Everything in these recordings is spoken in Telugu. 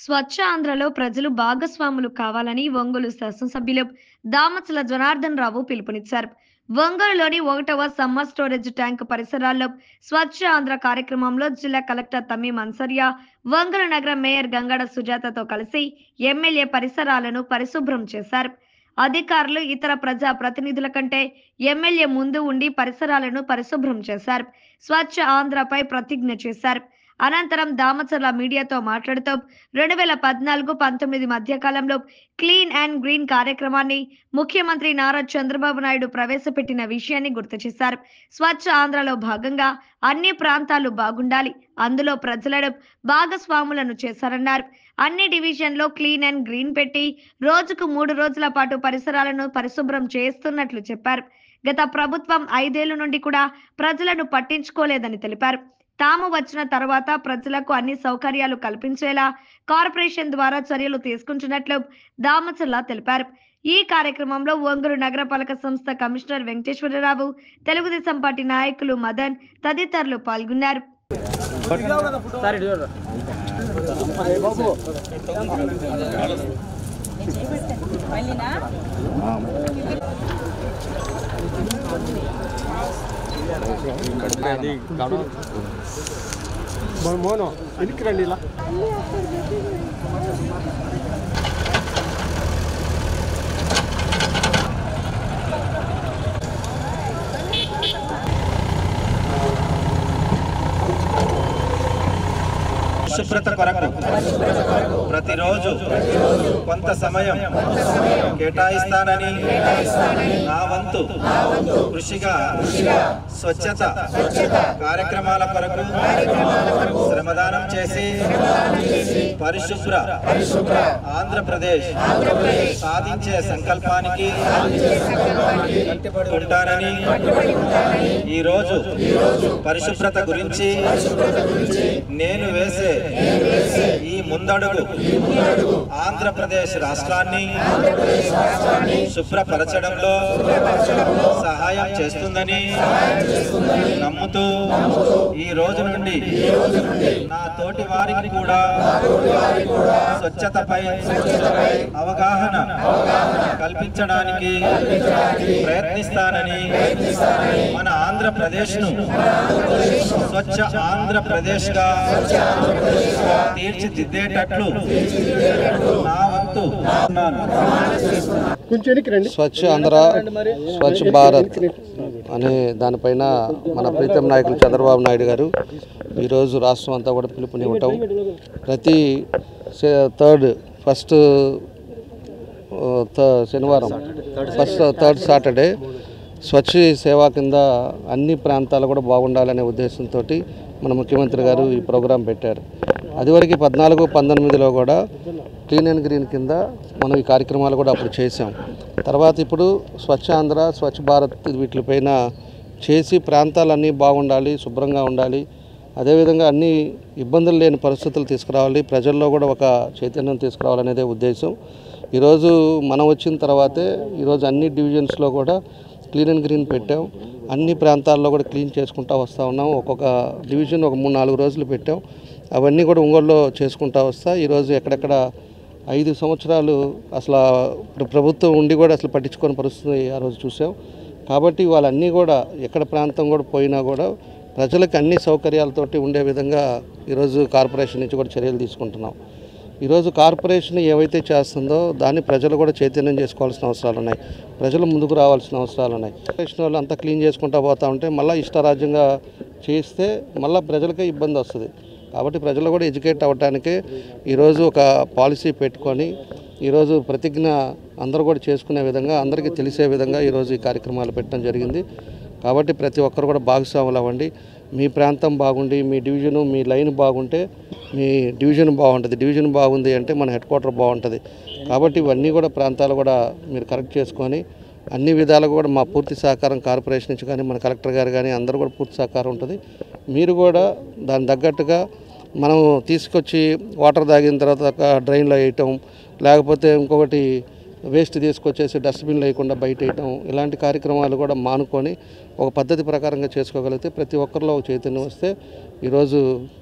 స్వచ్ఛ ఆంధ్రలో ప్రజలు భాగస్వాములు కావాలని ఒంగోలు శాసనసభ్యులు దామచల జనార్దన్ రావు పిలుపునిచ్చారు. ఒంగోలులోని 1వ సమ్మర్ స్టోరేజ్ ట్యాంక్ పరిసరాల్లో స్వచ్ఛ ఆంధ్ర కార్యక్రమంలో జిల్లా కలెక్టర్ తమీం అన్సరియా, ఒంగోలు నగర మేయర్ గంగాడ సుజాతతో కలిసి ఎమ్మెల్యే పరిసరాలను పరిశుభ్రం చేశారు. అధికారులు, ఇతర ప్రజా ప్రతినిధుల కంటే ఎమ్మెల్యే ముందు ఉండి పరిసరాలను పరిశుభ్రం చేశారు. స్వచ్ఛ ఆంధ్రపై ప్రతిజ్ఞ చేశారు. అనంతరం దామచర్ల మీడియాతో మాట్లాడుతూ 2014-19 మధ్య కాలంలో క్లీన్ అండ్ గ్రీన్ కార్యక్రమాన్ని ముఖ్యమంత్రి నారా చంద్రబాబు నాయుడు ప్రవేశపెట్టిన విషయాన్ని గుర్తు చేశారు. స్వచ్ఛ ఆంధ్రలో భాగంగా అన్ని ప్రాంతాలు బాగుండాలి, అందులో ప్రజలను భాగస్వాములను చేశారన్నారు. అన్ని డివిజన్లో క్లీన్ అండ్ గ్రీన్ పెట్టి రోజుకు 3 రోజుల పాటు పరిసరాలను పరిశుభ్రం చేస్తున్నట్లు చెప్పారు. గత ప్రభుత్వం 5 ఏళ్ల నుండి కూడా ప్రజలను పట్టించుకోలేదని తెలిపారు. తాము వచ్చిన తర్వాత ప్రజలకు అన్ని సౌకర్యాలు కల్పించేలా కార్పొరేషన్ ద్వారా చర్యలు తీసుకుంటున్నట్లు దామచర్ల తెలిపారు. ఈ కార్యక్రమంలో ఒంగోలు నగరపాలక సంస్థ కమిషనర్ వెంకటేశ్వరరావు, తెలుగుదేశం పార్టీ నాయకులు మదన్ తదితరులు పాల్గొన్నారు. మోనో ఎనికి రండి ఇలా శుభ్రత కొరకు ప్రతిరోజు కొంత సమయం కేటాయిస్తానని నా వంతు కృషిగా స్వచ్ఛత కార్యక్రమాల కొరకు శ్రమదానం చేసి పరిశుభ్ర ఆంధ్రప్రదేశ్ సాధించే సంకల్పానికి కట్టుబడి ఉంటానని ఈరోజు పరిశుభ్రత గురించి నేను వేసే ఈ ముందడుగు ఆంధ్రప్రదేశ్ రాష్ట్రాన్ని శుభ్రపరచడంలో సహాయం చేస్తుందని నమ్ముతూ ఈ రోజు నుండి నా తోటి వారికి కూడా స్వచ్ఛతపై అవగాహన కల్పించడానికి ప్రయత్నిస్తానని మన ఆంధ్రప్రదేశ్ను స్వచ్ఛ ఆంధ్రప్రదేశ్గా తీర్చిదిద్దేటట్లు నా వంతు స్వచ్ఛ ఆంధ్ర స్వచ్ఛ భారత్ అనే దానిపైన మన ప్రీతం నాయకులు చంద్రబాబు నాయుడు గారు ఈరోజు రాష్ట్రం అంతా కూడా పిలుపునివ్వటం, ప్రతి ఫస్ట్ శనివారం థర్డ్ సాటర్డే స్వచ్ఛ సేవా కింద అన్ని ప్రాంతాలు కూడా బాగుండాలనే ఉద్దేశంతో మన ముఖ్యమంత్రి గారు ఈ ప్రోగ్రాం పెట్టారు. అదివరకు 14-19లో కూడా క్లీన్ అండ్ గ్రీన్ కింద మనం ఈ కార్యక్రమాలు కూడా అప్పుడు చేసాం. తర్వాత ఇప్పుడు స్వచ్ఛ ఆంధ్ర స్వచ్ఛ భారత్ వీటిపైన చేసి ప్రాంతాలన్నీ బాగుండాలి, శుభ్రంగా ఉండాలి, అదేవిధంగా అన్ని ఇబ్బందులు లేని పరిస్థితులు తీసుకురావాలి, ప్రజల్లో కూడా ఒక చైతన్యం తీసుకురావాలనేదే ఉద్దేశం. ఈరోజు మనం వచ్చిన తర్వాతే ఈరోజు అన్ని డివిజన్స్లో కూడా క్లీన్ అండ్ గ్రీన్ పెట్టాం. అన్ని ప్రాంతాల్లో కూడా క్లీన్ చేసుకుంటూ వస్తూ ఉన్నాం. ఒక్కొక్క డివిజన్ ఒక 3-4 రోజులు పెట్టాం. అవన్నీ కూడా ఒంగోలులో చేసుకుంటూ వస్తా. ఈరోజు ఎక్కడెక్కడ 5 సంవత్సరాలు అసలు ప్రభుత్వం ఉండి కూడా అసలు పట్టించుకొని పరిస్థితి ఆ రోజు చూసాం. కాబట్టి వాళ్ళన్నీ కూడా ఎక్కడ ప్రాంతం కూడా పోయినా కూడా ప్రజలకు అన్ని సౌకర్యాలతోటి ఉండే విధంగా ఈరోజు కార్పొరేషన్ నుంచి కూడా చర్యలు తీసుకుంటున్నాం. ఈరోజు కార్పొరేషన్ ఏవైతే చేస్తుందో దాన్ని ప్రజలు కూడా చైతన్యం చేసుకోవాల్సిన అవసరాలు ఉన్నాయి, ప్రజలు ముందుకు రావాల్సిన అవసరాలు ఉన్నాయి. కార్పొరేషన్ వాళ్ళు అంతా క్లీన్ చేసుకుంటూ పోతూ ఉంటే మళ్ళీ ఇష్టరాజ్యంగా చేస్తే మళ్ళీ ప్రజలకే ఇబ్బంది వస్తుంది. కాబట్టి ప్రజలు కూడా ఎడ్యుకేట్ అవ్వడానికే ఈరోజు ఒక పాలసీ పెట్టుకొని ఈరోజు ప్రతిజ్ఞ అందరూ కూడా చేసుకునే విధంగా, అందరికీ తెలిసే విధంగా ఈరోజు ఈ కార్యక్రమాలు పెట్టడం జరిగింది. కాబట్టి ప్రతి ఒక్కరు కూడా భాగస్వాములు అవ్వండి. మీ ప్రాంతం బాగుండి, మీ డివిజను, మీ లైన్ బాగుంటే మీ డివిజన్ బాగుంటుంది. డివిజన్ బాగుంది అంటే మన హెడ్ క్వార్టర్ బాగుంటుంది. కాబట్టి ఇవన్నీ కూడా ప్రాంతాలు కూడా మీరు కరెక్ట్ చేసుకొని అన్ని విధాలుగా కూడా మా పూర్తి సహకారం కార్పొరేషన్ నుంచి కానీ మన కలెక్టర్ గారు కానీ అందరూ కూడా పూర్తి సహకారం ఉంటుంది. మీరు కూడా దాని తగ్గట్టుగా మనం తీసుకొచ్చి వాటర్ తాగిన తర్వాత డ్రైన్లో వేయటం, లేకపోతే ఇంకొకటి వేస్ట్ తీసుకొచ్చేసి డస్ట్బిన్ లేకుండా బయట వేయటం, ఇలాంటి కార్యక్రమాలు కూడా మానుకొని ఒక పద్ధతి ప్రకారంగా చేసుకోగలిగితే ప్రతి ఒక్కరిలో చైతన్యం వస్తే ఈరోజు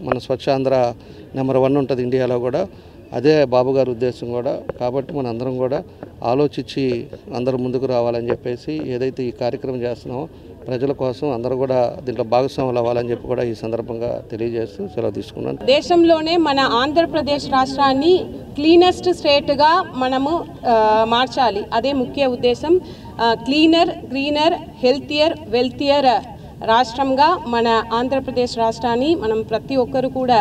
మన స్వచ్ఛ ఆంధ్ర నెంబర్ 1 ఉంటుంది ఇండియాలో కూడా. అదే బాబు గారి ఉద్దేశం కూడా. కాబట్టి మన అందరం కూడా ఆలోచించి అందరూ ముందుకు రావాలని చెప్పేసి ఏదైతే ఈ కార్యక్రమం చేస్తున్నామో ప్రజల కోసం అందరూ కూడా దీంట్లో భాగస్వాములు అవ్వాలని చెప్పి కూడా ఈ సందర్భంగా తెలియజేస్తూ సెలవు తీసుకున్నాను. దేశంలోనే మన ఆంధ్రప్రదేశ్ రాష్ట్రాన్ని క్లీనెస్ట్ స్టేట్గా మనము మార్చాలి. అదే ముఖ్య ఉద్దేశం. క్లీనర్, గ్రీనర్, హెల్తియర్, వెల్తియర్ రాష్ట్రంగా మన ఆంధ్రప్రదేశ్ రాష్ట్రాన్ని మనం ప్రతి ఒక్కరు కూడా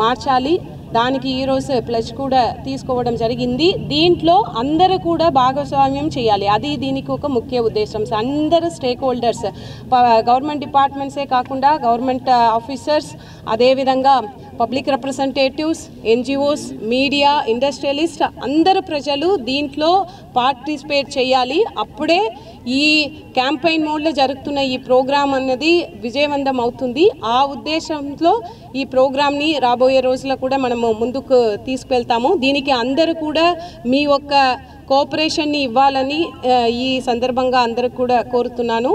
మార్చాలి. దానికి ఈరోజు ప్లెజ్ కూడా తీసుకోవడం జరిగింది. దీంట్లో అందరూ కూడా భాగస్వామ్యం చేయాలి. అది దీనికి ఒక ముఖ్య ఉద్దేశం. అందరు స్టేక్ హోల్డర్స్, గవర్నమెంట్ డిపార్ట్మెంట్సే కాకుండా గవర్నమెంట్ ఆఫీసర్స్, అదేవిధంగా public representatives, NGOs, media, industrialist, అందరు ప్రజలు దీంట్లో పార్టిసిపేట్ చేయాలి. అప్పుడే ఈ క్యాంపెయిన్ మోడ్లో జరుగుతున్న ఈ ప్రోగ్రాం అన్నది విజయవంతం అవుతుంది. ఆ ఉద్దేశంలో ఈ ప్రోగ్రామ్ని రాబోయే రోజుల్లో కూడా మనము ముందుకు తీసుకెళ్తాము. దీనికి అందరూ కూడా మీ యొక్క కోఆపరేషన్ని ఇవ్వాలని ఈ సందర్భంగా అందరూ కూడా కోరుతున్నాను.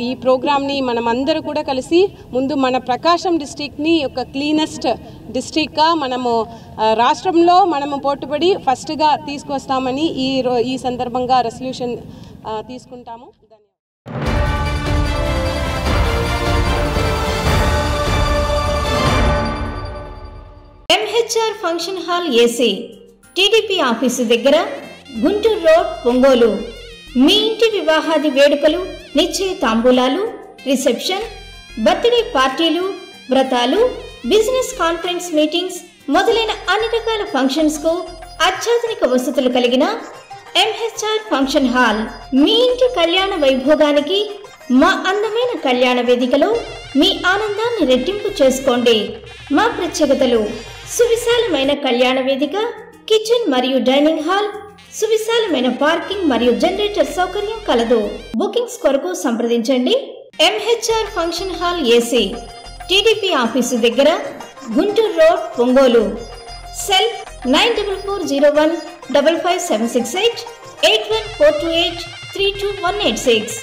ఈ ప్రోగ్రామ్ని మనం అందరూ కూడా కలిసి ముందు మన ప్రకాశం డిస్ట్రిక్ట్ని ఒక క్లీనెస్ట్ డిస్ట్రిక్ట్గా మనము రాష్ట్రంలో మనము పోటీపడి ఫస్ట్గా తీసుకొస్తామని ఈ సందర్భంగా రెసల్యూషన్ తీసుకుంటాము. MHR function hall AC, TDP office దగ్గర, గుంటూరు రోడ్, ఒంగోలు. మీ ఇంటి వివాహాది వేడుకలు, నిశ్చయ తాంబూలాలు, రిసెప్షన్, బర్త్డే పార్టీలు, వ్రతాలు, బిజినెస్ కాన్ఫరెన్స్ మీటింగ్స్ మొదలైన అన్ని రకాల ఫంక్షన్స్ కు అత్యాధునిక వసతులు కలిగిన ఎంహెచ్ఆర్ ఫంక్షన్ హాల్ మీ ఇంటి కళ్యాణ వైభోగానికి మా అందమైన కళ్యాణ వేదికలో మీ ఆనందాన్ని రెట్టింపు చేసుకోండి. మా ప్రత్యేకతలు: సువిశాలమైన కళ్యాణ వేదిక, కిచెన్ మరియు డైనింగ్ హాల్, సువిశాలమైన పార్కింగ్ మరియు జనరేటర్ సౌకర్యం కలదు. బుకింగ్స్ కొరకు సంప్రదించండి. MHR function hall AC, TDP office దగ్గర, గుంటూరు రోడ్, ఒంగోలు. సెల్ 9440155768 8142832186.